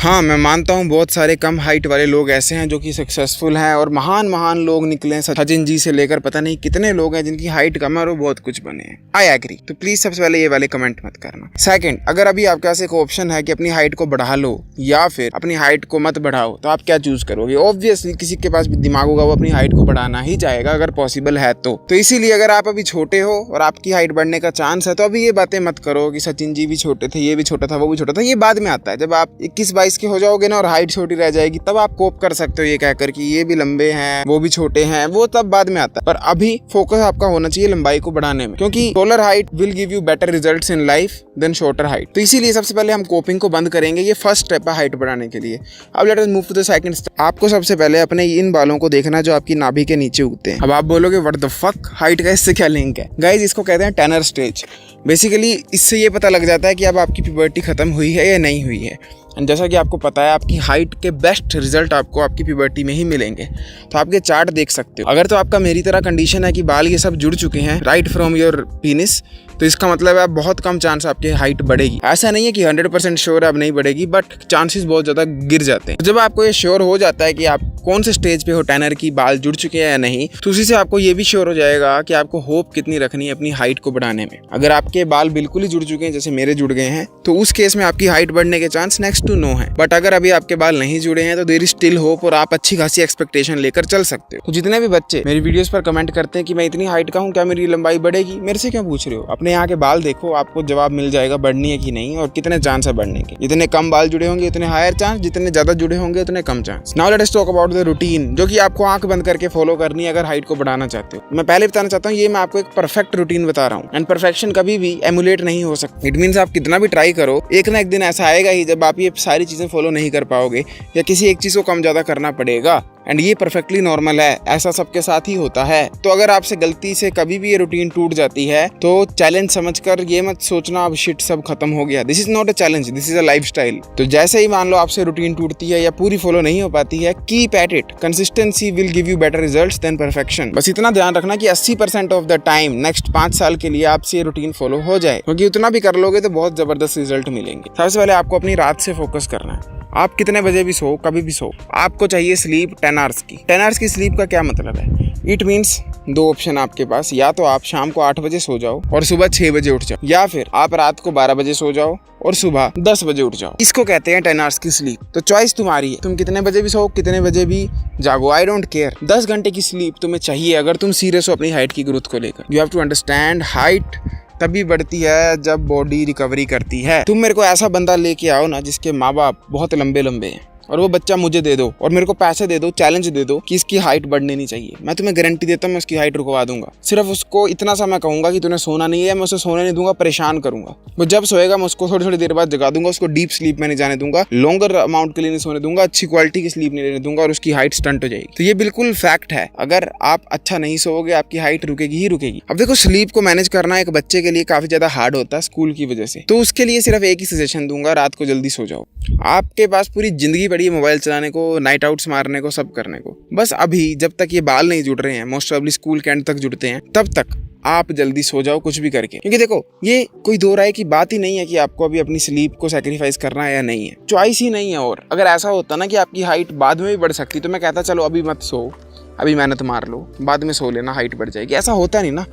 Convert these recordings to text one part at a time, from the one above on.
हाँ, मैं मानता हूँ बहुत सारे कम हाइट वाले लोग ऐसे हैं जो कि सक्सेसफुल हैं और महान महान लोग निकले हैं। सचिन जी से लेकर पता नहीं कितने लोग हैं जिनकी हाइट कम है और वो बहुत कुछ बने हैं। I agree. तो प्लीज सबसे पहले ये वाले कमेंट मत करना। सेकंड, अगर अभी आपके पास एक ऑप्शन है कि अपनी हाइट को बढ़ा लो या फिर अपनी हाइट को मत बढ़ाओ, तो आप क्या चूज करोगे? ऑब्वियसली किसी के पास भी दिमाग होगा वो अपनी हाइट को बढ़ाना ही चाहेगा अगर पॉसिबल है तो इसीलिए अगर आप अभी छोटे हो और आपकी हाइट बढ़ने का चांस है तो अभी ये बातें मत करो कि सचिन जी भी छोटे थे, ये भी छोटा था, वो भी छोटा था। ये बाद में आता है। जब आप 21-22 के हो जाओगे ना और हाइट छोटी रह जाएगी, तब आप कोप कर सकते हो ये कहकर कि ये भी लंबे हैं, वो भी छोटे हैं, वो तब बाद में आता है। पर अभी फोकस आपका होना चाहिए लंबाई को बढ़ाने में, क्योंकि taller height will give you better results in life than shorter height. तो इसीलिए सबसे पहले हम कोपिंग को बंद करेंगे। ये फर्स्ट स्टेप है हाइट बढ़ाने के लिए। अब let us move to the second step. आपको सबसे पहले अपने इन बालों को देखना जो आपकी नाभि के नीचे उगते हैं। अब आप बोलोगे व्हाट द फक, हाइट का इससे क्या लिंक है? गाइज, इसको कहते हैं टेनर स्टेज। बेसिकली इससे ये पता लग जाता है कि अब आपकी प्यूबर्टी खत्म हुई है या नहीं हुई है। एंड जैसा कि आपको पता है आपकी हाइट के बेस्ट रिजल्ट आपको आपकी प्यूबर्टी में ही मिलेंगे। तो आप ये चार्ट देख सकते हो। अगर तो आपका मेरी तरह कंडीशन है कि बाल ये सब जुड़ चुके हैं राइट फ्रॉम योर पीनिस, तो इसका मतलब है बहुत कम चांस आपकी हाइट बढ़ेगी। ऐसा नहीं है कि 100% श्योर अब नहीं बढ़ेगी, बट चांसेस बहुत ज़्यादा गिर जाते हैं। तो जब आपको ये श्योर हो जाता है कि आप कौन से स्टेज पे हो टेनर की, बाल जुड़ चुके हैं या नहीं, तो उसी से आपको ये भी श्योर हो जाएगा कि आपको होप कितनी रखनी है अपनी हाइट को बढ़ाने में। अगर आपके बाल बिल्कुल ही जुड़ चुके हैं, जैसे मेरे जुड़ गए हैं, तो उस केस में आपकी हाइट बढ़ने के चांस नेक्स्ट टू नो है। बट अगर अभी आपके बाल नहीं जुड़े हैं तो देयर इज स्टिल होप और आप अच्छी खासी एक्सपेक्टेशन लेकर चल सकते हो। तो जितने भी बच्चे मेरी वीडियोस पर कमेंट करते हैं कि मैं इतनी हाइट का हूँ, क्या मेरी लंबाई बढ़ेगी, मेरे से क्यों पूछ रहे हो? अपने यहाँ के बाल देखो, आपको जवाब मिल जाएगा बढ़नी है कि नहीं और कितने चांस है बढ़ने के। जितने कम बाल जुड़े होंगे उतने हायर चांस, जितने ज्यादा जुड़े होंगे उतने कम chance. Now let us talk about the routine, जो कि आपको आंख बंद करके फॉलो करनी है अगर हाइट को बढ़ाना चाहते हो। मैं पहले बताना चाहता हूँ, ये मैं आपको एक परफेक्ट रूटीन बता रहा हूँ। एंड परफेक्शन कभी भी एमुलेट नहीं हो सकती। इट मींस आप कितना भी ट्राई करो, एक ना एक दिन ऐसा आएगा ही जब आप ये सारी चीजें फॉलो नहीं कर पाओगे या किसी एक चीज को कम ज्यादा करना पड़ेगा। एंड ये परफेक्टली नॉर्मल है, ऐसा सबके साथ ही होता है। तो अगर आपसे गलती से कभी भी ये रूटीन टूट जाती है तो चैलेंज समझकर ये मत सोचना अब शिट सब खत्म हो गया। This is not a challenge, this is a lifestyle. तो जैसे ही मान लो आपसे रूटीन टूटती है या पूरी फॉलो नहीं हो पाती है, keep at it. Consistency will give you better results than perfection. बस इतना ध्यान रखना कि 80% ऑफ द टाइम नेक्स्ट 5 साल के लिए आपसे ये रूटीन फॉलो हो जाए, क्योंकि उतना भी कर लोगे तो बहुत जबरदस्त रिजल्ट मिलेंगे। सबसे पहले आपको अपनी रात से फोकस करना है। आप कितने बजे भी सो, कभी भी सो, आपको चाहिए स्लीप 10 आवर्स की। 10 आवर्स की स्लीप का क्या मतलब है? इट मीन्स 2 ऑप्शन आपके पास, या तो आप शाम को 8 बजे सो जाओ और सुबह 6 बजे उठ जाओ, या फिर आप रात को 12 बजे सो जाओ और सुबह 10 बजे उठ जाओ। इसको कहते हैं 10 आवर्स की स्लीप। तो चॉइस तुम्हारी है, तुम कितने बजे भी सो, कितने बजे भी जागो, आई डोंट केयर। 10 घंटे की स्लीप तुम्हें चाहिए अगर तुम सीरियस हो अपनी हाइट की ग्रोथ को लेकर। You have to understand, height तभी बढ़ती है जब बॉडी रिकवरी करती है। तुम मेरे को ऐसा बंदा लेके आओ ना जिसके माँ बाप बहुत लंबे लंबे हैं, और वो बच्चा मुझे दे दो और मेरे को पैसे दे दो, चैलेंज दे दो कि इसकी हाइट बढ़नी नहीं चाहिए। मैं तुम्हें गारंटी देता हूँ मैं उसकी हाइट रुकवा दूंगा। सिर्फ उसको इतना सा मैं कहूंगा कि तूने सोना नहीं है, मैं उसे सोने नहीं दूंगा, परेशान करूंगा। वो जब सोएगा मैं उसको थोड़ी थोड़ी देर बाद जगा दूंगा। उसको डीप स्लीप में नहीं जाने दूंगा, लॉन्गर अमाउंट के लिए नहीं सोने दूंगा, अच्छी क्वालिटी की स्लीप नहीं लेने दूंगा और उसकी हाइट स्टंट हो जाएगी। तो ये बिल्कुल फैक्ट है। अगर आप अच्छा नहीं सोओगे आपकी हाइट रुकेगी ही रुकेगी। अब देखो, स्लीप को मैनेज करना एक बच्चे के लिए काफी ज्यादा हार्ड होता है स्कूल की वजह से। तो उसके लिए सिर्फ एक ही सजेशन दूंगा, रात को जल्दी सो जाओ। आपके पास पूरी जिंदगी पड़ी है मोबाइल चलाने को, नाइट आउट्स मारने को, सब करने को। बस अभी जब तक ये बाल नहीं जुड़ रहे हैं, मोस्ट प्रोबेबली स्कूल के एंड तक जुड़ते हैं, तब तक आप जल्दी सो जाओ कुछ भी करके। क्योंकि देखो, ये कोई दो राय की बात ही नहीं है कि आपको अभी अपनी स्लीप को सैक्रिफाइस करना है या नहीं है। चॉइस ही नहीं है। और अगर ऐसा होता ना कि आपकी हाइट बाद में भी बढ़ सकती, तो मैं कहता चलो अभी मत सो, अभी मेहनत मार लो, बाद में सो लेना, हाइट बढ़ जाएगी। ऐसा होता नहीं ना।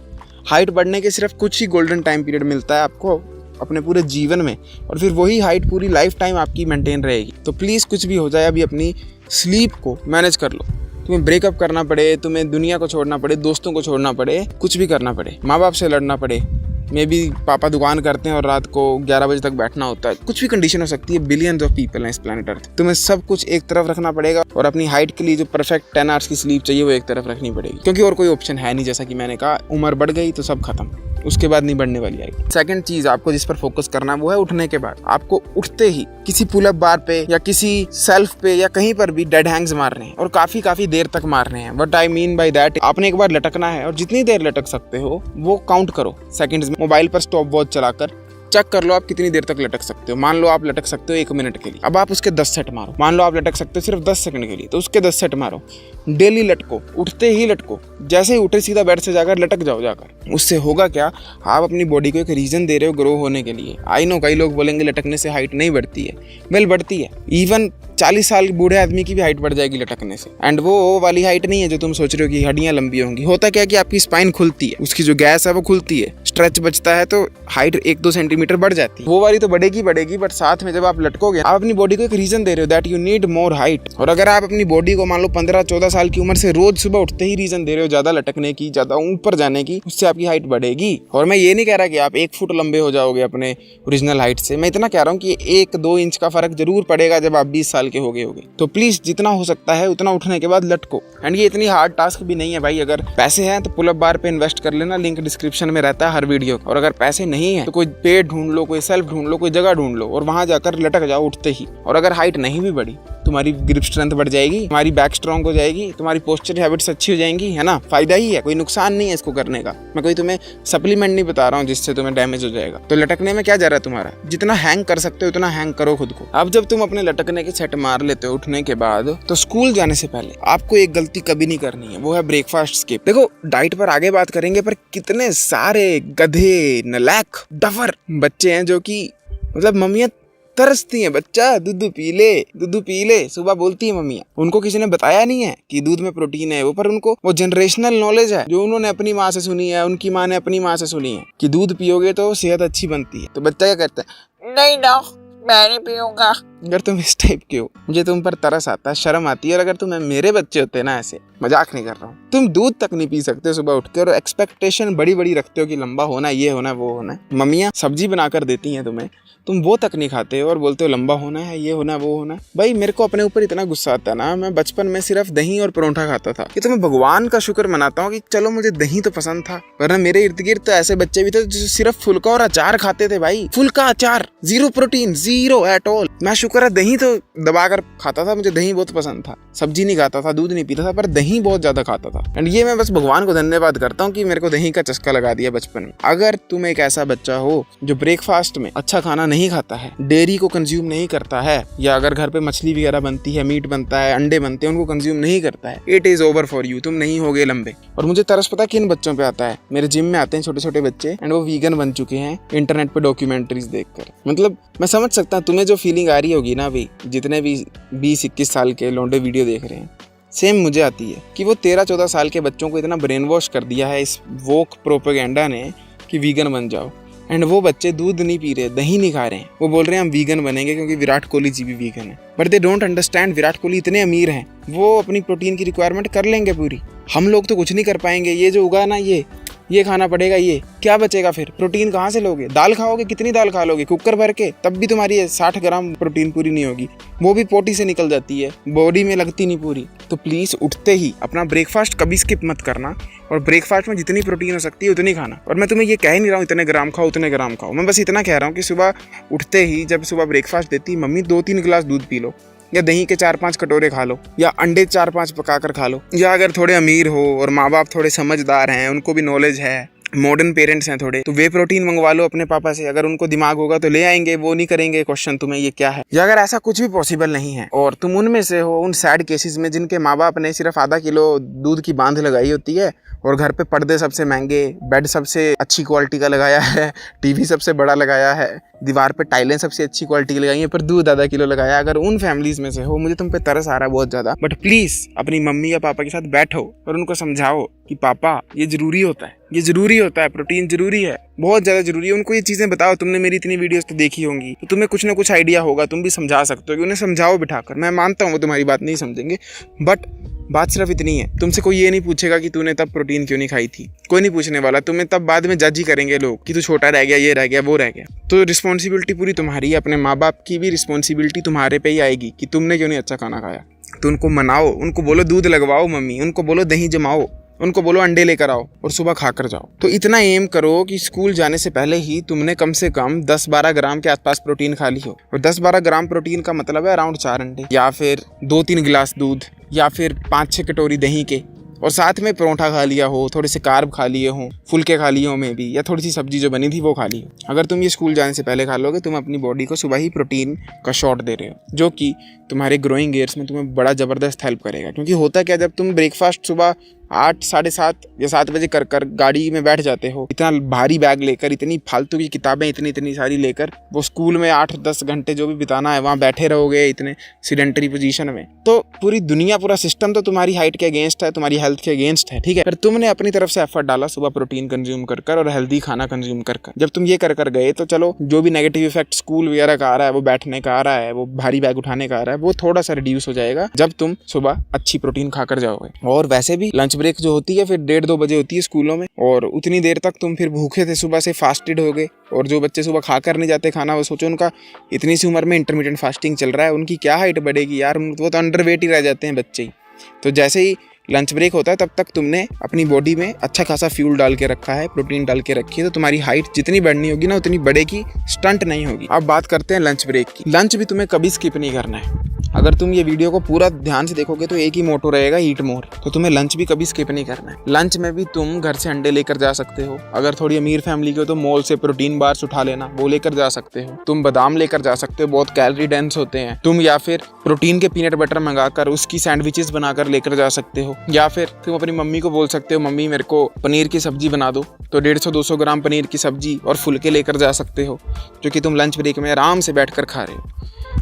हाइट बढ़ने के सिर्फ कुछ ही गोल्डन टाइम पीरियड मिलता है आपको अपने पूरे जीवन में, और फिर वही हाइट पूरी लाइफ टाइम आपकी मेंटेन रहेगी। तो प्लीज़ कुछ भी हो जाए, अभी अपनी स्लीप को मैनेज कर लो। तुम्हें ब्रेकअप करना पड़े, तुम्हें दुनिया को छोड़ना पड़े, दोस्तों को छोड़ना पड़े, कुछ भी करना पड़े, माँ बाप से लड़ना पड़े, मे बी पापा दुकान करते हैं और रात को 11 बजे तक बैठना होता है, कुछ भी कंडीशन हो सकती है। बिलियंस ऑफ पीपल हैं इस प्लैनेट अर्थ। तुम्हें सब कुछ एक तरफ रखना पड़ेगा और अपनी हाइट के लिए जो परफेक्ट 10 आवर्स की स्लीप चाहिए वो एक तरफ रखनी पड़ेगी, क्योंकि और कोई ऑप्शन है नहीं। जैसा कि मैंने कहा, उम्र बढ़ गई तो सब खत्म, उसके बाद नहीं बढ़ने वाली आई। सेकंड चीज आपको जिस पर फोकस करना है वो है उठने के बाद। आपको उठते ही किसी पुलअप बार पे या किसी सेल्फ पे या कहीं पर भी डेड हैंग्स मारने हैं और काफी देर तक मारने हैं। What I mean by that, आपने एक बार लटकना है और जितनी देर लटक सकते हो वो काउंट करो सेकंड्स में। मोबाइल पर स्टॉप वॉच चलाकर चेक कर लो आप कितनी देर तक लटक सकते हो। मान लो आप लटक सकते हो 1 मिनट के लिए, अब आप उसके 10 सेट मारो। मान लो आप लटक सकते हो सिर्फ 10 सेकंड के लिए, तो उसके 10 सेट मारो। डेली लटको, उठते ही लटको, जैसे ही उठे सीधा बेड से जाकर लटक जाओ जाकर। उससे होगा क्या, आप अपनी बॉडी को एक रीजन दे रहे हो ग्रो होने के लिए। आई नो कई लोग बोलेंगे लटकने से हाइट नहीं बढ़ती है, वेल बढ़ती है। इवन 40 साल बूढ़े आदमी की भी हाइट बढ़ जाएगी लटकने से। एंड वो वाली हाइट नहीं है जो तुम सोच रहे हो कि हड्डियां लंबी होंगी। होता क्या है कि आपकी स्पाइन खुलती है, उसकी जो गैस है वो खुलती है, स्ट्रेच बचता है, तो हाइट 1-2 सेंटीमीटर बढ़ जाती है। वो वाली तो बढ़ेगी, बट साथ में जब आप लटकोगे आप अपनी बॉडी को एक रीजन दे रहे हो that you need more height. और अगर आप अपनी बॉडी को मान लो 15-14 साल की उम्र से रोज सुबह उठते ही रीजन दे रहे हो ज्यादा लटकने की, ज्यादा ऊपर जाने की, उससे आपकी हाइट बढ़ेगी। और मैं ये नहीं कह रहा कि आप 1 फुट लंबे हो जाओगे अपने ओरिजिनल हाइट से, मैं इतना कह रहा हूँ कि 1-2 इंच का फर्क जरूर पड़ेगा जब आप 20 साल के हो गए होगे। तो प्लीज जितना हो सकता है उतना उठने के बाद लटको। एंड ये इतनी हार्ड टास्क भी नहीं है भाई। अगर पैसे हैं तो पुलअप बार पे इन्वेस्ट कर लेना, लिंक डिस्क्रिप्शन में रहता है हर वीडियो। और अगर पैसे नहीं है तो कोई पेड ढूंढ लो, कोई सेल्फ ढूंढ लो, कोई जगह ढूंढ लो और वहां जाकर लटक जाओ उठते ही। और अगर हाइट नहीं भी बढ़ी, तुम्हारी ग्रिप स्ट्रेंथ बढ़ जाएगी, तुम्हारी बैक स्ट्रांग हो जाएगी, तुम्हारी पोस्चर हैबिट्स अच्छी हो जाएंगी, है ना। फायदा ही है, कोई नुकसान नहीं है इसको करने का। मैं कोई तुम्हें सप्लीमेंट नहीं बता रहा हूँ जिससे तुम्हें डैमेज हो जाएगा। तो लटकने में क्या जा रहा है तुम्हारा, जितना हैंग कर सकते हो उतना हैंग करो खुद को। अब जब तुम अपने लटकने के सेट मार लेते हो उठने के बाद, तो स्कूल जाने से पहले आपको एक गलती कभी नहीं करनी है, वो है ब्रेकफास्ट स्किप। देखो डाइट पर आगे बात करेंगे, पर कितने सारे गधे, नलायक, डफर बच्चे हैं जो कि मतलब मम्मियाँ तरसती हैं, बच्चा दूध पी ले सुबह बोलती है मम्मियाँ। उनको किसी ने बताया नहीं है कि दूध में प्रोटीन है, वो पर उनको वो जनरेशनल नॉलेज है जो उन्होंने अपनी माँ से सुनी है, उनकी माँ ने अपनी माँ से सुनी है कि दूध पियोगे तो सेहत अच्छी बनती है। तो बच्चा क्या करता है, नहीं ना मैं नहीं पीऊंगा। अगर तुम इस टाइप के हो, मुझे तुम पर तरस आता है, शर्म आती है। और अगर तुम मेरे बच्चे होते ना, ऐसे मजाक नहीं कर रहा हूँ, तुम दूध तक नहीं पी सकते सुबह उठ के और एक्सपेक्टेशन बड़ी रखते हो कि लंबा होना, ये होना, वो होना। मम्मियाँ सब्जी बनाकर देती हैं तुम्हें, तुम वो तक नहीं खाते हो और बोलते हो लंबा होना है, ये होना, वो होना। भाई मेरे को अपने ऊपर इतना गुस्सा आता ना, मैं बचपन में सिर्फ दही और परोठा खाता था। ये तो मैं भगवान का शुक्र मनाता हूँ कि चलो मुझे दही तो पसंद था, वरना मेरे इर्द गिर्द तो ऐसे बच्चे भी थे जो सिर्फ फुल्का और अचार खाते थे। भाई फुल्का अचार, 0 प्रोटीन, 0 एट ऑल। मैं शुक्र है दही तो दबाकर खाता था, मुझे दही बहुत पसंद था। सब्जी नहीं खाता था, दूध नहीं पीता था, पर दही बहुत ज्यादा खाता था। एंड ये मैं बस भगवान को धन्यवाद करता हूँ कि मेरे को दही का चस्का लगा दिया बचपन में। अगर तुम एक ऐसा बच्चा हो जो ब्रेकफास्ट में अच्छा खाना नहीं खाता है, डेयरी को कंज्यूम नहीं करता है, या अगर घर पे मछली वगैरह बनती है, मीट बनता है, अंडे बनते हैं, उनको कंज्यूम नहीं करता है, it is over for you. तुम नहीं होगे लंबे। और मुझे तरस पता किन बच्चों पे आता है, मेरे जिम में आते हैं छोटे छोटे बच्चे एंड वो वीगन बन चुके हैं इंटरनेट पे डॉक्यूमेंट्रीज देखकर। मतलब मैं समझ सकता हूँ तुम्हें जो फीलिंग आ रही होगी ना भाई, जितने भी 20-21 साल के लौंडे वीडियो देख रहे हैं, सेम मुझे आती है कि वो 13-14 साल के बच्चों को इतना ब्रेन वॉश कर दिया है इस वोक प्रोपेगेंडा ने कि वीगन बन जाओ। एंड वो बच्चे दूध नहीं पी रहे, दही नहीं खा रहे हैं, वो बोल रहे हैं हम वीगन बनेंगे क्योंकि विराट कोहली जी भी वीगन है। But they don't understand, Virat Kohli इतने अमीर हैं, वो अपनी प्रोटीन की रिक्वायरमेंट कर लेंगे पूरी। हम लोग तो कुछ नहीं कर पाएंगे। ये जो उगा ना, ये खाना पड़ेगा, ये क्या बचेगा फिर? प्रोटीन कहाँ से लोगे? दाल खाओगे, कितनी दाल खा लोगे? कुकर भर के, तब भी तुम्हारी 60 ग्राम प्रोटीन पूरी नहीं होगी, वो भी पोटी से निकल जाती है, बॉडी में लगती नहीं पूरी। तो प्लीज उठते ही अपना ब्रेकफास्ट कभी स्किप मत करना और ब्रेकफास्ट में जितनी प्रोटीन हो सकती है उतनी खाना। और मैं तुम्हें ये कह नहीं रहा हूँ इतने ग्राम खाओ उतने ग्राम खाओ, मैं बस इतना कह रहा हूँ कि सुबह उठते ही जब सुबह ब्रेकफास्ट देती मम्मी 2-3 गिलास दूध पी लो, या दही के 4-5 कटोरे खा लो, या अंडे 4-5 पकाकर खा लो। या अगर थोड़े अमीर हो और माँ बाप थोड़े समझदार हैं, उनको भी नॉलेज है, मॉडर्न पेरेंट्स हैं थोड़े, तो वे प्रोटीन मंगवा लो अपने पापा से। अगर उनको दिमाग होगा तो ले आएंगे, वो नहीं करेंगे क्वेश्चन तुम्हें ये क्या है। या अगर ऐसा कुछ भी पॉसिबल नहीं है और तुम उनमें से हो, उन सैड केसेस में जिनके माँ बाप ने सिर्फ आधा किलो दूध की बांध लगाई होती है और घर पे पर्दे सबसे महंगे, बेड सबसे अच्छी क्वालिटी का लगाया है, टीवी सबसे बड़ा लगाया है, दीवार पे टाइलें सबसे अच्छी क्वालिटी की लगाई है, पर दूध आधा किलो लगाया। अगर उन फैमिलीज में से हो, मुझे तुम पे तरस आ रहा है बहुत ज्यादा, बट प्लीज अपनी मम्मी या पापा के साथ बैठो और उनको समझाओ कि पापा ये जरूरी होता है, ये जरूरी होता है, प्रोटीन जरूरी है, बहुत ज्यादा जरूरी है। उनको ये चीजें बताओ। तुमने मेरी इतनी वीडियोस तो देखी होंगी, तो तुम्हें कुछ ना कुछ आइडिया होगा, तुम भी समझा सकते हो कि उन्हें समझाओ बिठाकर। मैं मानता हूँ वो तुम्हारी बात नहीं समझेंगे, बट बात सिर्फ इतनी है, तुमसे कोई ये नहीं पूछेगा कि तूने तब प्रोटीन क्यों नहीं खाई थी, कोई नहीं पूछने वाला। तुम्हें तब बाद में जज ही करेंगे लोग कि तू छोटा रह गया, ये रह गया, वो रह गया। तो रिस्पॉन्सिबिलिटी पूरी तुम्हारी है, अपने माँ बाप की भी रिस्पॉन्सिबिलिटी तुम्हारे पे ही आएगी कि तुमने क्यों नहीं अच्छा खाना खाया। तो उनको मनाओ, उनको बोलो दूध लगवाओ मम्मी, उनको बोलो दही जमाओ, उनको बोलो अंडे लेकर आओ और सुबह खाकर जाओ। तो इतना एम करो कि स्कूल जाने से पहले ही तुमने कम से कम 10-12 ग्राम के आसपास प्रोटीन खा ली हो। और 10-12 ग्राम प्रोटीन का मतलब है अराउंड 4 अंडे, या फिर 2-3 गिलास दूध, या फिर 5-6 कटोरी दही के, और साथ में परोठा खा लिया हो, थोड़े से कार्ब खा लिए हो, फुलके खा लिए हो में भी, या थोड़ी सी सब्जी जो बनी थी वो खा ली हो। अगर तुम ये स्कूल जाने से पहले खा लोगे, तुम अपनी बॉडी को सुबह ही प्रोटीन का शॉट दे रहे हो, जो कि तुम्हारे ग्रोइंग ईयर्स में तुम्हें बड़ा ज़बरदस्त हेल्प करेगा। क्योंकि होता क्या, जब तुम ब्रेकफास्ट सुबह 8, 7:30 या 7 बजे कर गाड़ी में बैठ जाते हो, इतना भारी बैग लेकर, इतनी फालतू की किताबें इतनी सारी लेकर, वो स्कूल में 8-10 घंटे जो भी बिताना है वहाँ बैठे रहोगे इतने सीडेंटरी पोजीशन में, तो पूरी दुनिया, पूरा सिस्टम तो तुम्हारी हाइट के अगेंस्ट है, तुम्हारी हेल्थ के अगेंस्ट है, ठीक है। पर तुमने अपनी तरफ से एफर्ट डाला सुबह प्रोटीन कंज्यूम कर और हेल्दी खाना कंज्यूम कर। जब तुम ये कर गए तो चलो, जो भी नेगेटिव इफेक्ट स्कूल वगैरह का आ रहा है, वो बैठने का आ रहा है, वो भारी बैग उठाने का आ रहा है, वो थोड़ा सा रिड्यूस हो जाएगा जब तुम सुबह अच्छी प्रोटीन खाकर जाओगे। और वैसे भी लंच ब्रेक जो होती है फिर 1:30-2 बजे होती है स्कूलों में, और उतनी देर तक तुम फिर भूखे थे, सुबह से फास्टेड हो गए। और जो बच्चे सुबह खाकर नहीं जाते खाना, वो सोचो उनका इतनी सी उम्र में इंटरमीडिएट फास्टिंग चल रहा है, उनकी क्या हाइट बढ़ेगी यार, वो तो अंडरवेट ही रह जाते हैं बच्चे ही। तो जैसे ही लंच ब्रेक होता है तब तक तुमने अपनी बॉडी में अच्छा खासा फ्यूल डाल के रखा है, प्रोटीन डाल के रखी है, तो तुम्हारी हाइट जितनी बढ़नी होगी ना उतनी बढ़ेगी, स्टंट नहीं होगी। अब बात करते हैं लंच ब्रेक की। लंच भी तुम्हें कभी स्किप नहीं करना है। अगर तुम ये वीडियो को पूरा ध्यान से देखोगे तो एक ही मोटो रहेगा, ईट मोर। तो तुम्हें लंच भी कभी स्किप नहीं करना है। लंच में भी तुम घर से अंडे लेकर जा सकते हो, अगर थोड़ी अमीर फैमिली की हो तो मॉल से प्रोटीन बार्स उठा लेना, वो लेकर जा सकते हो। तुम बादाम लेकर जा सकते हो, बहुत कैलोरी डेंस होते हैं। तुम या फिर प्रोटीन के पीनट बटर मंगाकर उसकी सैंडविचेस बनाकर लेकर जा सकते हो, या फिर तुम अपनी मम्मी को बोल सकते हो, मम्मी मेरे को पनीर की सब्जी बना दो, तो 150-200 ग्राम पनीर की सब्जी और फुलके लेकर जा सकते हो, जो कि तुम लंच ब्रेक में आराम से बैठकर खा रहे हो।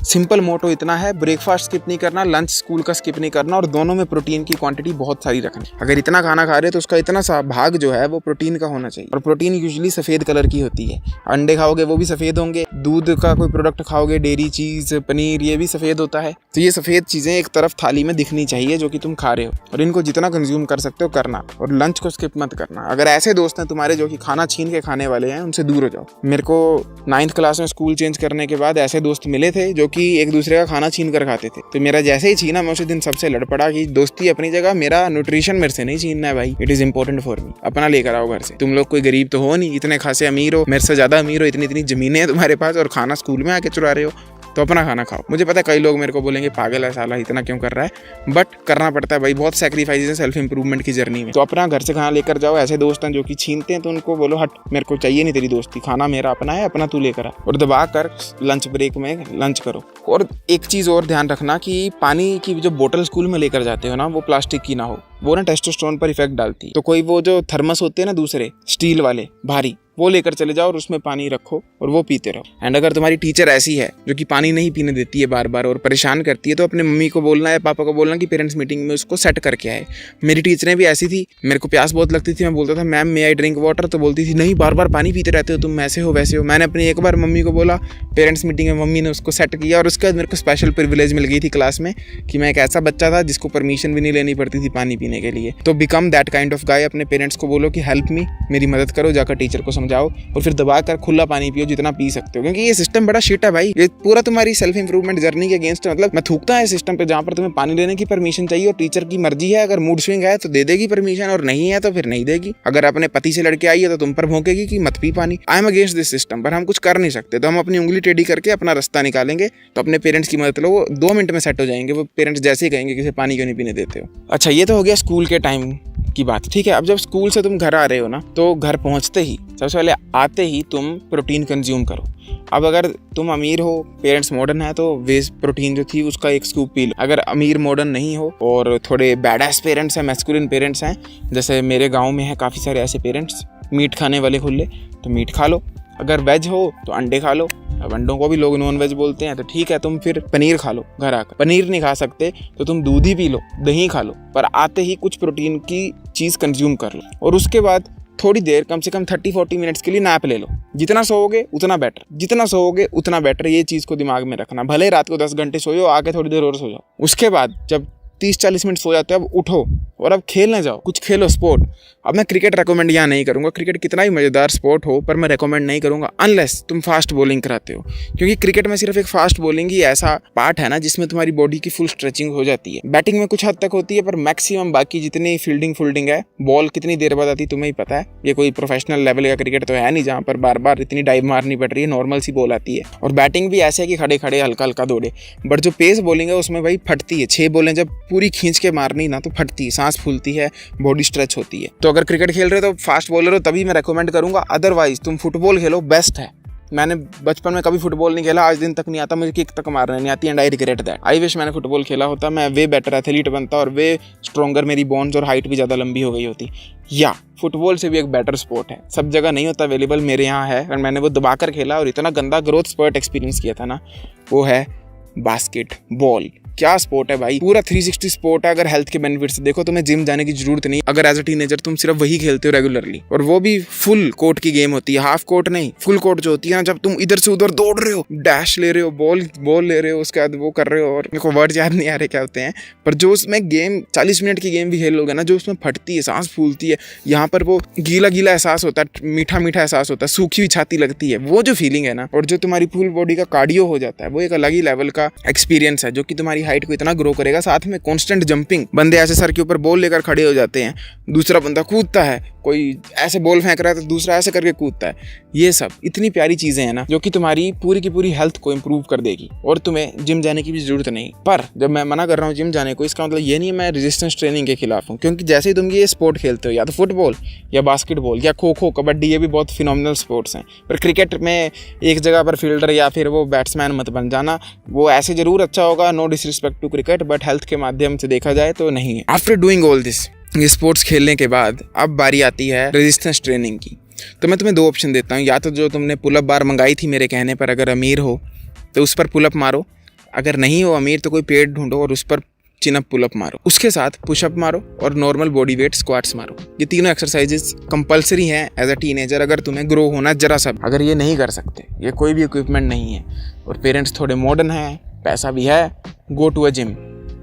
सिंपल मोटो इतना है, ब्रेकफास्ट स्किप नहीं करना, लंच स्कूल का स्किप नहीं करना, और दोनों में प्रोटीन की क्वांटिटी बहुत सारी रखनी। अगर इतना खाना खा रहे हो तो उसका इतना सा भाग जो है वो प्रोटीन का होना चाहिए। और प्रोटीन यूजुअली सफ़ेद कलर की होती है। अंडे खाओगे वो भी सफ़ेद होंगे, दूध का कोई प्रोडक्ट खाओगे, डेयरी चीज़, पनीर, ये भी सफ़ेद होता है। तो ये सफ़ेद चीज़ें एक तरफ थाली में दिखनी चाहिए जो कि तुम खा रहे हो, और इनको जितना कंज्यूम कर सकते हो करना, और लंच को स्किप मत करना। अगर ऐसे दोस्त हैं तुम्हारे जो कि खाना छीन के खाने वाले हैं, उनसे दूर हो जाओ। मेरे को 9th क्लास में स्कूल चेंज करने के बाद ऐसे दोस्त मिले थे जो कि एक दूसरे का खाना छीन कर खाते थे। तो मेरा जैसे ही छीना, मैं उसी दिन सबसे लड़ पड़ा कि दोस्ती अपनी जगह, मेरा न्यूट्रिशन मेरे से नहीं छीनना है भाई, it is important for me. अपना लेकर आओ घर से। तुम लोग कोई गरीब तो हो नहीं, इतने खासे अमीर हो, मेरे से ज्यादा अमीर हो, इतनी जमीनें हैं तुम्हारे पास, और खाना स्कूल में आके चुरा रहे हो, तो अपना खाना खाओ। मुझे पता है कई लोग मेरे को बोलेंगे पागल है साला, इतना क्यों कर रहा है, बट करना पड़ता है भाई, बहुत सैक्रिफाइस है सेल्फ इंप्रूवमेंट की जर्नी में। तो अपना घर से खाना लेकर जाओ। ऐसे दोस्त हैं जो कि छीनते हैं तो उनको बोलो हट, मेरे को चाहिए नहीं तेरी दोस्ती, खाना मेरा अपना है, अपना तू लेकर आ, और दबा कर लंच ब्रेक में लंच करो। और एक चीज़ और ध्यान रखना कि पानी की जो बोतल स्कूल में लेकर जाते हो ना, वो प्लास्टिक की ना हो, वो ना टेस्टोस्टेरोन पर इफेक्ट डालती है। तो कोई वो जो थर्मस होते हैं ना दूसरे स्टील वाले भारी, वो लेकर चले जाओ और उसमें पानी रखो और वो पीते रहो। एंड अगर तुम्हारी टीचर ऐसी है जो कि पानी नहीं पीने देती है बार बार और परेशान करती है, तो अपने मम्मी को बोलना है, पापा को बोलना कि पेरेंट्स मीटिंग में उसको सेट करके आए। मेरी टीचरें भी ऐसी थी, मेरे को प्यास बहुत लगती थी, मैं बोलता था ma'am may I drink water, तो बोलती थी नहीं, बार बार पानी पीते रहते हो तुम, ऐसे हो वैसे हो। मैंने अपनी एक बार मम्मी को बोला, पेरेंट्स मीटिंग में मम्मी ने उसको सेट किया, और उसके बाद मेरे को स्पेशल प्रिविलेज मिल गई थी क्लास में कि मैं एक ऐसा बच्चा था जिसको परमिशन भी नहीं लेनी पड़ती थी पानी पीने के लिए। तो become that kind of guy. अपने पेरेंट्स को बोलो कि हेल्प मी, मेरी मदद करो, जाकर टीचर को समझाओ, और फिर दबा कर खुला पानी पियो जितना पी सकते हो, क्योंकि ये सिस्टम बड़ा शिट है भाई। ये पूरा तुम्हारी सेल्फ इंप्रूवमेंट जर्नी के अगेंस्ट है। मतलब मैं थूकता है सिस्टम पे जहाँ पर तुम्हें पानी लेने की परमिशन चाहिए और टीचर की मर्जी है, अगर मूड स्विंग है तो दे देगी परमिशन, और नहीं है तो फिर नहीं देगी। अगर अपने पति से लड़के आई है तो तुम पर भौंकेगी कि मत पी पानी। I am against this system, पर हम कुछ कर नहीं सकते, तो हम अपनी उंगली टेढ़ी करके अपना रास्ता निकालेंगे। तो अपने पेरेंट्स की मदद लो, वो 2 मिनट में सेट हो जाएंगे। वो पेरेंट्स जैसे ही कहेंगे कि पानी क्यों नहीं पीने देते हो। अच्छा, ये तो हो गया स्कूल के टाइम की बात, ठीक है। अब जब स्कूल से तुम घर आ रहे हो ना, तो घर पहुंचते ही सबसे पहले आते ही तुम प्रोटीन कंज्यूम करो। अब अगर तुम अमीर हो, पेरेंट्स मॉडर्न है, तो वेज प्रोटीन जो थी उसका एक स्कूप पी लो। अगर अमीर मॉडर्न नहीं हो और थोड़े बैडास पेरेंट्स हैं, मैस्कुलिन पेरेंट्स हैं, जैसे मेरे गाँव में है काफ़ी सारे ऐसे पेरेंट्स, मीट खाने वाले खुले, तो मीट खा लो। अगर वेज हो तो अंडे खा लो। अब अंडों को भी लोग नॉन वेज बोलते हैं, तो ठीक है, तुम फिर पनीर खा लो घर आकर। पनीर नहीं खा सकते तो तुम दूध ही पी लो, दही खा लो, पर आते ही कुछ प्रोटीन की चीज़ कंज्यूम कर लो। और उसके बाद थोड़ी देर, कम से कम 30-40 मिनट्स के लिए नैप ले लो। जितना सोओगे उतना बेटर, जितना सोओगे उतना बेटर, ये चीज़ को दिमाग में रखना। भले रात को 10 घंटे सोओ, आके थोड़ी देर और सो जाओ। उसके बाद जब 30-40 मिनट सो जाते हो, अब उठो और अब खेलने जाओ, कुछ खेलो स्पोर्ट। अब मैं क्रिकेट रेकमेंड यहाँ नहीं करूँगा, क्रिकेट कितना ही मज़ेदार स्पोर्ट हो, पर मैं रेकमेंड नहीं करूँगा अनलेस तुम फास्ट बॉलिंग कराते हो, क्योंकि क्रिकेट में सिर्फ एक फास्ट बॉलिंग ही ऐसा पार्ट है ना जिसमें तुम्हारी बॉडी की फुल स्ट्रेचिंग हो जाती है। बैटिंग में कुछ हद तक होती है, पर मैक्सिमम बाकी जितनी फील्डिंग है, बॉल कितनी देर बाद आती तुम्हें ही पता है। ये कोई प्रोफेशनल लेवल का क्रिकेट तो है नहीं जहाँ पर बार बार इतनी डाइव मारनी पड़ रही है, नॉर्मल सी बॉल आती है। और बैटिंग भी ऐसे है कि खड़े खड़े हल्का हल्का दौड़े, बट जो पेस बॉलिंग है उसमें भाई फटती है। 6 बॉलें जब पूरी खींच के मारनी ना तो फटती है, सांस फूलती है, बॉडी स्ट्रेच होती है। तो अगर क्रिकेट खेल रहे हो तो फास्ट बॉलर हो तभी मैं रेकमेंड करूंगा, अदरवाइज तुम फुटबॉल खेलो, बेस्ट है। मैंने बचपन में कभी फुटबॉल नहीं खेला, आज दिन तक नहीं आता, मुझे किक तक मारने नहीं आती and I regret that. I wish मैंने फुटबॉल खेला होता, मैं वे बेटर एथलीट बनता और वे स्ट्रॉन्गर, मेरी बोन्स और हाइट भी ज़्यादा लंबी हो गई होती। या फुटबॉल से भी एक बेटर स्पोर्ट है, सब जगह नहीं होता अवेलेबल, मेरे यहाँ है और मैंने वो दबाकर खेला और इतना गंदा ग्रोथ स्पर्ट एक्सपीरियंस किया था ना, वो है बास्केटबॉल। क्या स्पोर्ट है भाई, पूरा 360 स्पोर्ट है। अगर हेल्थ के बेनिफिट से देखो, तुम्हें जिम जाने की जरूरत नहीं अगर एज अ टीनेजर तुम सिर्फ वही खेलते हो रेगुलरली, और वो भी फुल कोर्ट की गेम होती है, हाफ कोर्ट नहीं, फुल कोर्ट जो होती है ना, जब तुम इधर से उधर दौड़ रहे हो, डैश ले रहे हो, बॉल ले रहे हो, उसके बाद वो कर रहे हो, और मेरे को वर्ड याद नहीं आ रहे क्या होते हैं, पर जो उसमें गेम 40 मिनट की गेम भी खेल लोगे ना, जो उसमें फटती है, सांस फूलती है, यहाँ पर वो गीला गीला एहसास होता है, मीठा मीठा एहसास होता है, सूखी हुई छाती लगती है, वो जो फीलिंग है ना, और जो तुम्हारी फुल बॉडी का कार्डियो हो जाता है, वो एक अलग ही लेवल का एक्सपीरियंस है, जो कि तुम्हारी हाइट को इतना ग्रो करेगा। साथ में कांस्टेंट जंपिंग, बंदे ऐसे सर के ऊपर बॉल लेकर खड़े हो जाते हैं, दूसरा बंदा कूदता है, कोई ऐसे बॉल फेंक रहा है तो दूसरा ऐसे करके कूदता है। ये सब इतनी प्यारी चीजें हैं ना, जो कि तुम्हारी पूरी की पूरी हेल्थ को इंप्रूव कर देगी, और तुम्हें जिम जाने की भी जरूरत नहीं। पर जब मैं मना कर रहा हूँ जिम जाने को, इसका मतलब ये नहीं है मैं रेजिस्टेंस ट्रेनिंग के खिलाफ हूँ, क्योंकि जैसे ही तुम ये स्पोर्ट खेलते हो, या तो फुटबॉल या बास्केटबॉल या खो खो, कबड्डी, ये भी बहुत फिनोमिनल स्पोर्ट्स हैं, पर क्रिकेट में एक जगह पर फील्डर या फिर वो बैट्समैन मत बन जाना। वो ऐसे जरूर अच्छा होगा, no disrespect to cricket, but health के माध्यम से देखा जाए तो नहीं है। आफ्टर डूइंग ऑल दिस, ये स्पोर्ट्स खेलने के बाद अब बारी आती है रेजिस्टेंस ट्रेनिंग की। तो मैं तुम्हें 2 ऑप्शन देता हूँ, या तो जो तुमने पुलअप बार मंगाई थी मेरे कहने पर, अगर अमीर हो तो उस पर पुलअप मारो, अगर नहीं हो अमीर तो कोई पेड ढूंढो और उस पर चिनअप पुलअप मारो, उसके साथ पुशअप मारो और नॉर्मल बॉडी वेट स्क्वाट्स मारो। ये तीनों एक्सरसाइजेस कंपलसरी हैं एज अ टीनेजर, अगर तुम्हें ग्रो होना जरा सा। अगर ये नहीं कर सकते, ये कोई भी इक्विपमेंट नहीं है और पेरेंट्स थोड़े मॉडर्न हैं, पैसा भी है, go to a gym,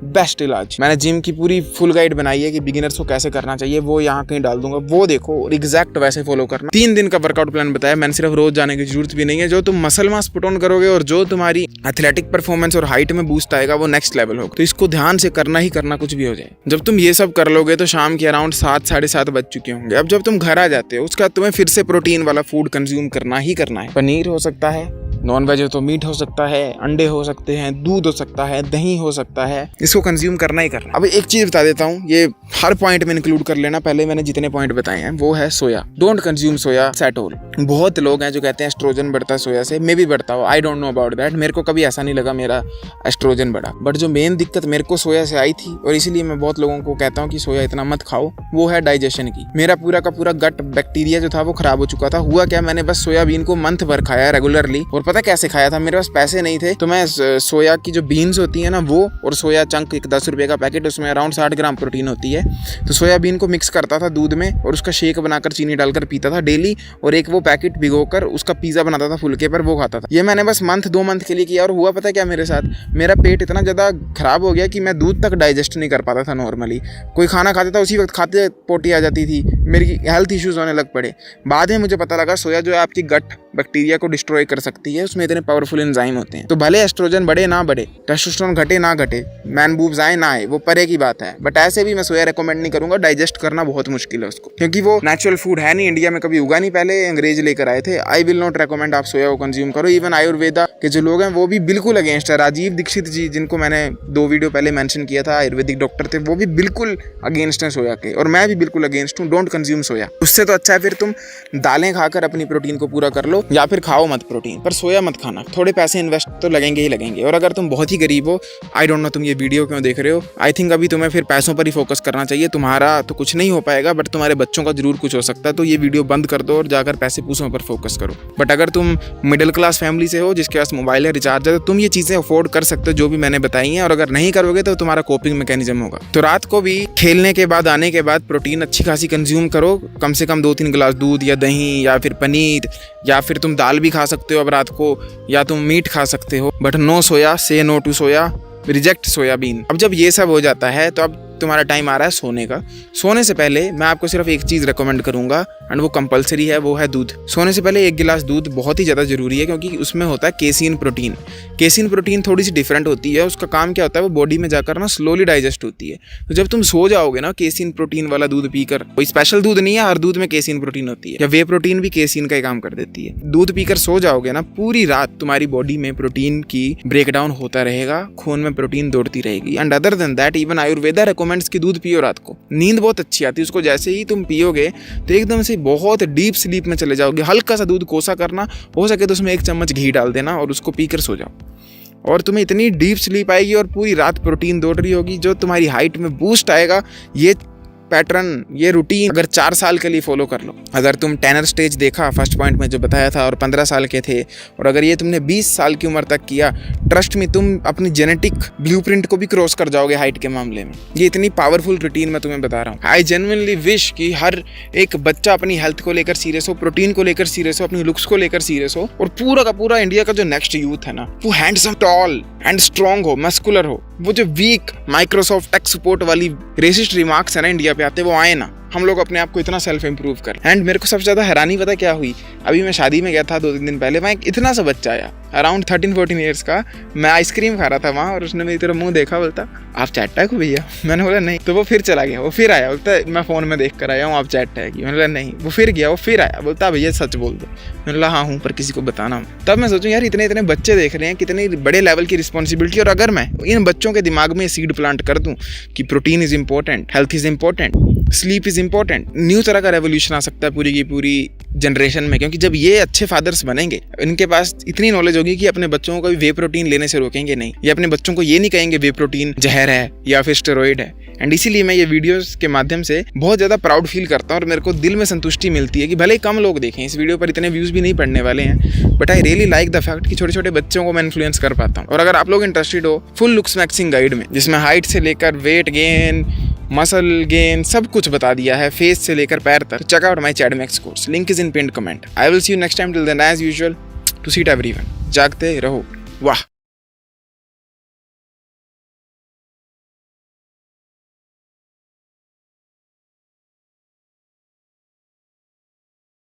best इलाज। मैंने जिम की पूरी फुल गाइड बनाई है कि बिगिनर्स को कैसे करना चाहिए, वो यहाँ कहीं डाल दूंगा, वो देखो और एग्जैक्ट वैसे फॉलो करना। 3 दिन का वर्कआउट प्लान बताया मैंने, सिर्फ रोज जाने की जरूरत भी नहीं है। जो तुम मसल मास पुट ऑन करोगे और जो तुम्हारी एथलेटिक परफॉर्मेंस और हाइट में बूस्ट आएगा, वो नेक्स्ट लेवल होगा। तो इसको ध्यान से करना ही करना, कुछ भी हो जाए। जब तुम ये सब कर लोगे तो शाम के अराउंड 7 साढ़े 7 बज चुके होंगे। अब जब तुम घर आ जाते हो, उसके बाद तुम्हें फिर से प्रोटीन वाला फूड कंज्यूम करना ही करना है। पनीर हो सकता है, नॉन वेज हो तो मीट हो सकता है, अंडे हो सकते हैं, दूध हो सकता है, दही हो सकता है, इसको कंज्यूम करना ही करना। अब एक चीज बता देता हूँ, ये हर पॉइंट में इंक्लूड कर लेना। पहले मैंने जितने पॉइंट बताए हैं वो है soya, don't consume soya at all. बहुत लोग हैं जो कहते हैं एस्ट्रोजन बढ़ता है सोया से, मे भी बढ़ता हो, I don't know about that, मेरे को कभी ऐसा नहीं लगा मेरा एस्ट्रोजन बढ़ा। बट जो मेन दिक्कत मेरे को सोया से आई थी, और इसीलिए मैं बहुत लोगों को कहता हूँ कि सोया इतना मत खाओ, वो है डाइजेशन की। मेरा पूरा का पूरा गट बैक्टीरिया जो था वो खराब हो चुका था। हुआ क्या, मैंने बस सोयाबीन को मंथ भर खाया रेगुलरली, और पता कैसे खाया था, मेरे पास पैसे नहीं थे, तो मैं सोया की जो बीन्स होती है ना वो, और सोया चंक एक 10 रुपए का पैकेट, उसमें अराउंड 60 ग्राम प्रोटीन होती है, तो सोयाबीन को मिक्स करता था दूध में और उसका शेक बनाकर चीनी डालकर पीता था डेली, और एक वो पैकेट भिगोकर उसका पिज्जा बनाता था फुलके पर, वो खाता था। ये मैंने बस मंथ 2 मंथ के लिए किया, और हुआ पता क्या मेरे साथ, मेरा पेट इतना ज़्यादा खराब हो गया कि मैं दूध तक डाइजेस्ट नहीं कर पाता था नॉर्मली। कोई खाना खाता था उसी वक्त खाते पोटी आ जाती थी, मेरी हेल्थ इश्यूज होने लग पड़े। बाद में मुझे पता लगा सोया जो है आपकी गट बैक्टीरिया को डिस्ट्रॉय कर सकती है, उसमें इतने पावरफुल एंजाइम होते हैं। तो भले एस्ट्रोजन बढ़े ना बढ़े, टेस्टोस्टेरोन घटे ना घटे, मैन बूब्स आए ना आए, वो परे की बात है, बट ऐसे भी मैं सोया रेकमेंड नहीं करूंगा। डाइजेस्ट करना बहुत मुश्किल है उसको, क्योंकि वो नेचुरल फूड है नहीं, इंडिया में कभी उगा नहीं, पहले अंग्रेज लेकर आए थे। आई विल नॉट रेकमेंड आप सोया को कंज्यूम करो। इवन आयुर्वेदा के जो लोग हैं वो भी बिल्कुल अगेंस्ट है। राजीव दीक्षित जी, जिनको मैंने 2 वीडियो पहले मेंशन किया था, आयुर्वेदिक डॉक्टर थे, वो भी बिल्कुल अगेंस्ट है सोया के, और मैं भी बिल्कुल अगेंस्ट हूँ। डोंट कंज्यूम सोया। उससे तो अच्छा है फिर तुम दालें खाकर अपनी प्रोटीन को पूरा कर लो, या फिर खाओ मत प्रोटीन, पर सोया मत खाना। थोड़े पैसे इन्वेस्ट तो लगेंगे ही लगेंगे। और अगर तुम बहुत ही गरीब हो, आई डोंट नो तुम ये वीडियो क्यों देख रहे हो, आई थिंक अभी तुम्हें फिर पैसों पर ही फोकस करना चाहिए। तुम्हारा तो कुछ नहीं हो पाएगा, बट तुम्हारे बच्चों का जरूर कुछ हो सकता है। तो ये वीडियो बंद कर दो और जाकर पैसे पूसों पर फोकस करो। बट अगर तुम मिडिल क्लास फैमिली से हो, जिसके पास मोबाइल है, रिचार्ज है, तो तुम ये चीजें अफोर्ड कर सकते हो जो भी मैंने बताई हैं। और अगर नहीं करोगे तो तुम्हारा कोपिंग मैकेनिज्म होगा। तो रात को भी खेलने के बाद आने के बाद प्रोटीन अच्छी खासी कंज्यूम करो, कम से कम 2-3 गिलास दूध या दही या फिर पनीर, या फिर तुम दाल भी खा सकते हो अब रात को, या तुम मीट खा सकते हो, but no soya, say no to soya, reject soybean. अब जब ये सब हो जाता है तो अब तुम्हारा टाइम आ रहा है सोने का। सोने से पहले मैं आपको सिर्फ एक चीज़ रेकमेंड करूंगा, एंड वो कंपलसरी है, वो है दूध। सोने से पहले 1 गिलास दूध बहुत ही ज़्यादा ज़रूरी है, क्योंकि उसमें होता है केसीन प्रोटीन। केसीन प्रोटीन थोड़ी सी डिफरेंट होती है, उसका काम क्या होता है, वो बॉडी में जाकर ना स्लोली डाइजेस्ट होती है। तो जब तुम सो जाओगे ना केसीन प्रोटीन वाला दूध पीकर, कोई स्पेशल दूध नहीं है, हर दूध में केसीन प्रोटीन होती है, या वे प्रोटीन भी केसीन का ही काम कर देती है। दूध पीकर सो जाओगे ना, पूरी रात तुम्हारी बॉडी में प्रोटीन की ब्रेकडाउन होता रहेगा, खून में प्रोटीन दौड़ती रहेगी। And other than that, even Ayurveda recommends कि दूध पियो रात को। नींद बहुत अच्छी आती है उसको, जैसे ही तुम पियोगे तो एकदम से बहुत डीप स्लीप में चले जाओगे। हल्का सा दूध कोसा करना, हो सके तो उसमें 1 चम्मच घी डाल देना और उसको पीकर सो जाओ, और तुम्हें इतनी डीप स्लीप आएगी और पूरी रात प्रोटीन दौड़ रही होगी, जो तुम्हारी हाइट में बूस्ट आएगा। ये पैटर्न, ये रूटीन अगर 4 साल के लिए फॉलो कर लो, अगर तुम टेनर स्टेज देखा फर्स्ट पॉइंट में जो बताया था, और 15 साल के थे, और अगर ये तुमने 20 साल की उम्र तक किया, ट्रस्ट में तुम अपनी जेनेटिक ब्लूप्रिंट को भी क्रॉस कर जाओगे हाइट के मामले में। ये इतनी पावरफुल रूटीन मैं तुम्हें बता रहा हूँ। आई जेन्युइनली विश कि हर एक बच्चा अपनी हेल्थ को लेकर सीरियस हो, प्रोटीन को लेकर सीरियस हो, अपनी लुक्स को लेकर सीरियस हो, और पूरा का पूरा इंडिया का जो नेक्स्ट यूथ है ना, वो हैंडसम, टॉल एंड स्ट्रॉन्ग हो, मस्कुलर हो। वो जो वीक माइक्रोसॉफ्ट टेक सपोर्ट वाली रेसिस्ट रिमार्क्स है ना इंडिया पे आते, वो आए ना, हम लोग अपने आप को इतना सेल्फ इंप्रूव कर। एंड मेरे को सबसे ज़्यादा हैरानी पता क्या हुई, अभी मैं शादी में गया था 2-3 दिन पहले, वहाँ एक इतना सा बच्चा आया अराउंड 13-14 ईयर्स का। मैं आइसक्रीम खा रहा था वहाँ, और उसने मेरी तरफ मुंह देखा, बोलता आप चैट टैग हो भैया? मैंने बोला नहीं। तो वो फिर चला गया, वो फिर आया, बोलता मैं फ़ोन में देख कर आया हूँ, आप चैट टैग। मैंने बोला नहीं। वो फिर गया, वो फिर आया, बोलता भैया सच बोल दो। मैंने बोला हाँ हूँ, पर किसी को बताना हूँ। तब मैं सोचूं यार, इतने इतने बच्चे देख रहे हैं, कितने बड़े लेवल की रिस्पॉन्सिबिलिटी। और अगर मैं इन बच्चों के दिमाग में सीड प्लांट कर दूं कि protein is important, health is important, sleep is important, new तरह का रेवोल्यूशन आ सकता है पूरी की पूरी जनरेशन में। क्योंकि जब ये अच्छे फादर्स बनेंगे, इनके पास इतनी नॉलेज होगी कि अपने बच्चों को वे प्रोटीन लेने से रोकेंगे नहीं, या अपने बच्चों को ये नहीं कहेंगे वे प्रोटीन जहर है या फिर स्टेरॉइड है। एंड इसीलिए मैं ये वीडियोस के माध्यम से बहुत ज़्यादा प्राउड फील करता हूँ, और मेरे को दिल में संतुष्टि मिलती है कि भले ही कम लोग देखें, इस वीडियो पर इतने व्यूज़ भी नहीं पड़ने वाले हैं, but I really like the fact कि छोटे छोटे बच्चों को मैं इन्फ्लुएंस कर पाता हूँ। और अगर आप लोग इंटरेस्टेड हो फुल लुक्स मैक्सिंग गाइड में, जिसमें हाइट से लेकर वेट गेन, मसल गेन, सब कुछ बता दिया है, फेस से लेकर पैर तक, check out my Chadmax course, link is in pinned comment. I will see you next time, till then as usual, to seat everyone, जागते रहो, वाह।